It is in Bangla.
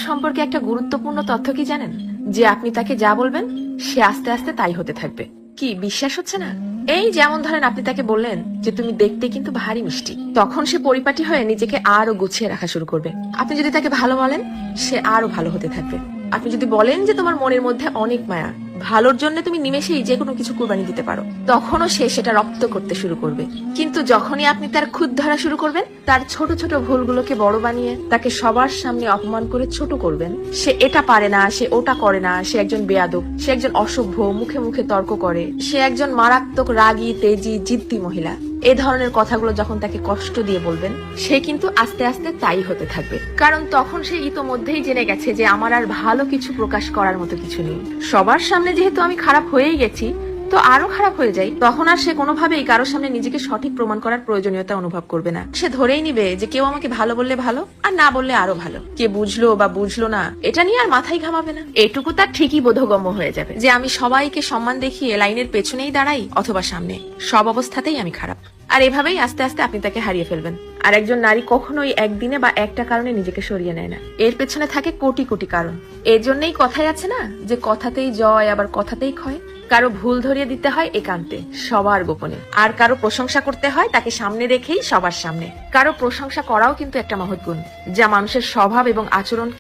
সম্পর্কে একটা গুরুত্বপূর্ণ তথ্য কি জানেন? যে আপনি তাকে যা বলবেন সে আস্তে আস্তে তাই হতে থাকবে। কি বিশ্বাস হচ্ছে না? এই যেমন ধরেন আপনি তাকে বললেন যে তুমি দেখতে কিন্তু ভারী মিষ্টি, তখন সে পরিপাটি হয়ে নিজেকে আরো গুছিয়ে রাখা শুরু করবে। আপনি যদি তাকে ভালো বলেন সে আরো ভালো হতে থাকবে। আপনি যদি বলেন যে তোমার মনের মধ্যে অনেক মায়া, ভালোর জন্য তুমি নিমেষেই যে কোনো কিছু কুরবানি দিতে পারো, তখনও সে সেটা রপ্ত করতে শুরু করবে। কিন্তু যখনই আপনি তার খুঁত ধরা শুরু করবেন, তার ছোট ছোট ভুলগুলোকে বড় বানিয়ে তাকে সবার সামনে অপমান করে ছোট করবেন, সে এটা পারে না, সে ওটা করে না, সে একজন বেয়াদব, সে একজন অসভ্য, মুখে মুখে তর্ক করে, সে একজন মারাত্মক রাগী, তেজি, জিদ্দি মহিলা, এ ধরনের কথাগুলো যখন তাকে কষ্ট দিয়ে বলবেন, সে কিন্তু আস্তে আস্তে তাই হতে থাকবে। কারণ তখন সে ইতোমধ্যেই জেনে গেছে যে আমার আর ভালো কিছু প্রকাশ করার মতো কিছু নেই। সবার সামনে যেহেতু আমি খারাপ হয়েই গেছি, তো আরো খারাপ হয়ে যাই। তখন আর সে কোনোভাবেই কারোর সামনে নিজেকে সঠিক প্রমাণ করার প্রয়োজনীয়তা অনুভব করবে না। সে ধরেই নিবে যে কেউ আমাকে ভালো বললে ভালো, আর না বললে আরো ভালো। কে বুঝলো বা বুঝলো না এটা নিয়ে আর মাথায় ঘামাবে না। এটুকু তার ঠিকই বোধগম্য হয়ে যাবে যে আমি সবাইকে সম্মান দেখিয়ে লাইনের পেছনেই দাঁড়াই অথবা সামনে, সব অবস্থাতেই আমি খারাপ। আর এভাবেই আস্তে আস্তে আপনি তাকে হারিয়ে ফেলবেন। আর একজন নারী কখনোই একদিনে বা একটা কারণে নিজেকে সরিয়ে নেয় না, এর পেছনে থাকে কোটি কোটি কারণ। এর জন্যই কথাই আছে না যে কথাতেই জয় আবার কথাতেই ক্ষয়। কারো ভুল ধরিয়ে দিতে হয় একান্তে, সবার গোপনে। আর কারো প্রশংসা করতে হয় তাকে সামনে রেখেই, সবার সামনে। কারো প্রশংসা করাও কিন্তু একটা মহৎ গুণ, যা মানুষের স্বভাব এবং আচরণ